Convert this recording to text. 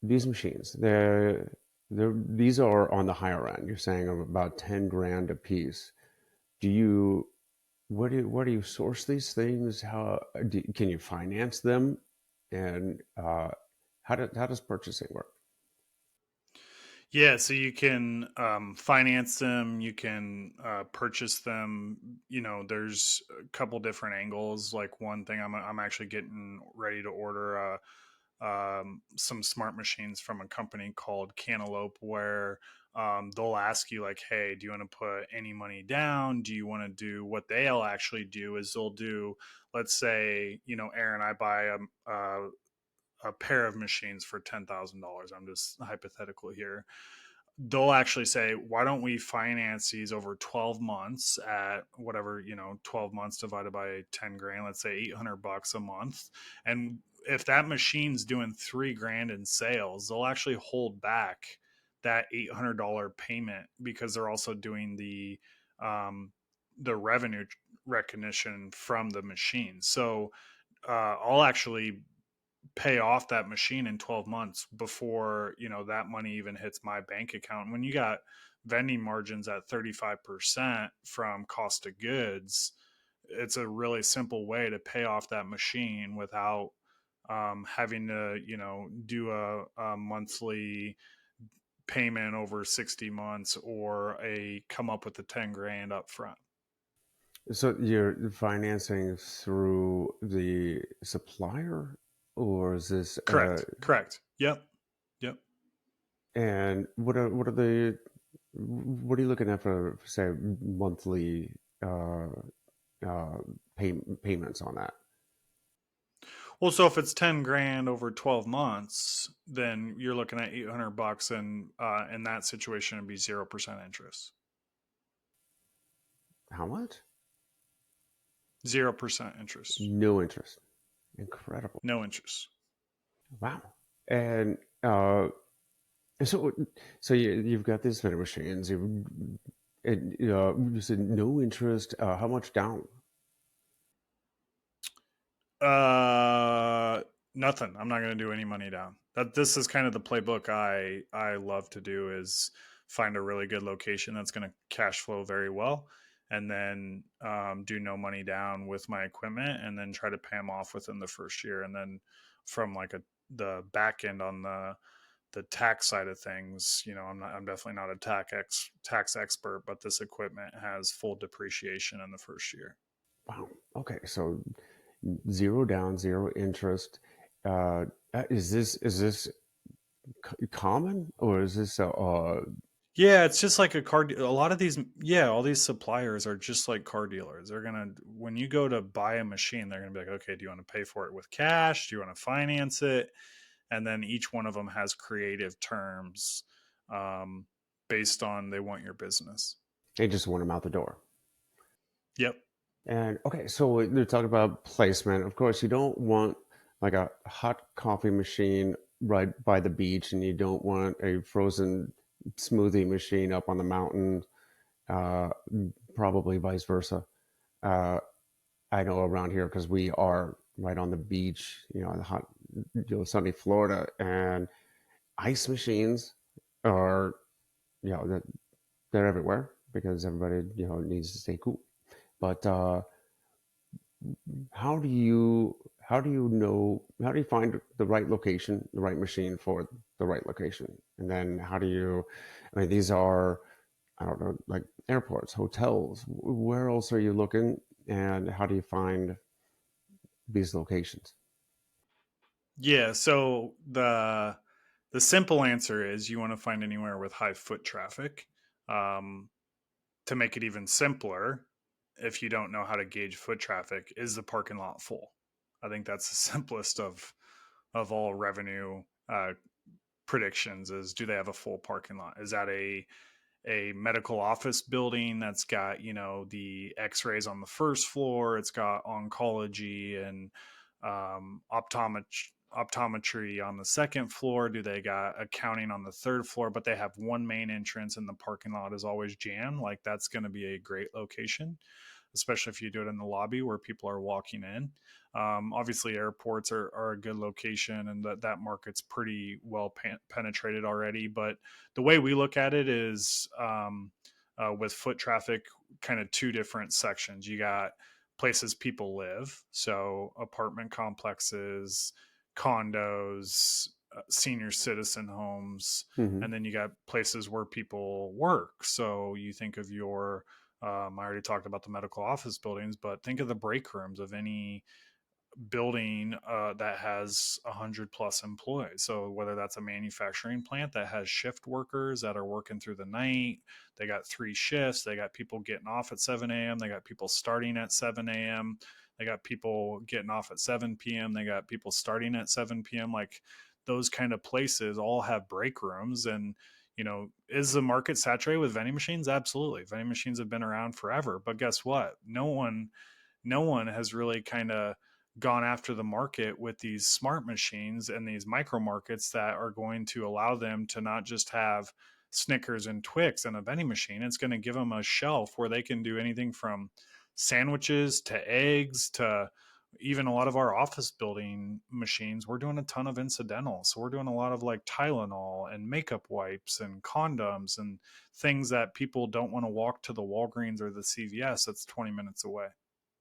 these machines, these are on the higher end. You're saying of about 10 grand a piece. Do you where do you source these things? Can you finance them? And how does purchasing work? Yeah, so you can finance them, you can purchase them. You know, there's a couple different angles. Like one thing, I'm actually getting ready to order some smart machines from a company called Cantaloupe, where they'll ask you like, "Hey, do you want to put any money down? Do you want to do?" What they'll actually do is they'll do, let's say, Aaron, I buy a pair of machines for $10,000. I'm just hypothetical here. They'll actually say, why don't we finance these over 12 months at whatever, 12 months divided by 10 grand, let's say $800 a month. And if that machine's doing 3 grand in sales, they'll actually hold back that $800 payment because they're also doing the revenue recognition from the machine. So I'll actually pay off that machine in 12 months before that money even hits my bank account. When you got vending margins at 35% from cost of goods, it's a really simple way to pay off that machine without having to do a monthly payment over 60 months or a come up with the 10 grand up front. So you're financing through the supplier, or is this Correct. Yep. and what are you looking at for say monthly uh, uh, payments on that? Well, so if it's 10 grand over 12 months, then you're looking at $800, and in that situation it'd be 0% interest. How much? 0% interest. No interest. Incredible. No interest. Wow. And so you've got these vending machines. You said no interest. How much down? Uh Nothing. I'm not going to do any money down. That This is kind of the playbook I love to do, is find a really good location that's going to cash flow very well, and then do no money down with my equipment, and then try to pay them off within the first year. And then from like the back end on the tax side of things, I'm definitely not a tax expert, but this equipment has full depreciation in the first year. Wow. Okay. So zero down, zero interest. Uh, is this common, or is this Yeah, it's just like a a lot of these, yeah, all these suppliers are just like car dealers. They're gonna, when you go to buy a machine, they're gonna be like, okay, do you want to pay for it with cash? Do you want to finance it? And then each one of them has creative terms, um, based on they want your business. they just want them out the door? Yep. And okay, so they're talking about placement. Of course, you don't want like a hot coffee machine right by the beach, and you don't want a frozen smoothie machine up on the mountain. Uh, Probably vice versa. Uh, I know around here because we are right on the beach, in the hot, sunny Florida, and ice machines are, that they're everywhere because everybody, needs to stay cool. But how do you find the right location, the right machine for the right location? And then I mean, these are, I don't know, like airports, hotels. Where else are you looking, and how do you find these locations? Yeah. So the simple answer is you want to find anywhere with high foot traffic. Um, to make it even simpler, if you don't know how to gauge foot traffic, is the parking lot full? I think that's the simplest of all revenue predictions. Is, do they have a full parking lot? Is that a medical office building that's got the x-rays on the first floor, it's got oncology and optometry on the second floor? Do they got accounting on the third floor, but they have one main entrance and the parking lot is always jammed? Like, that's going to be a great location. especially if you do it in the lobby where people are walking in. Obviously, airports are a good location, and that market's pretty well penetrated already. But the way we look at it is with foot traffic, kind of two different sections. You got places people live, so apartment complexes, condos, senior citizen homes, Hmm. and then you got places where people work. So you think of your I already talked about the medical office buildings, but think of the break rooms of any building that has 100+ employees. So whether that's a manufacturing plant that has shift workers that are working through the night, they got 3 shifts, they got people getting off at 7 a.m., they got people starting at 7 a.m., they got people getting off at 7 p.m., they got people starting at 7 p.m. Like those kind of places all have break rooms. And is the market saturated with vending machines? Absolutely. Vending machines have been around forever, but guess what? No one has really kind of gone after the market with these smart machines and these micro markets that are going to allow them to not just have Snickers and Twix in a vending machine. It's going to give them a shelf where they can do anything from sandwiches to eggs to even a lot of our office building machines. We're doing a ton of incidental. So we're doing a lot of like Tylenol and makeup wipes and condoms and things that people don't want to walk to the Walgreens or the CVS that's 20 minutes away.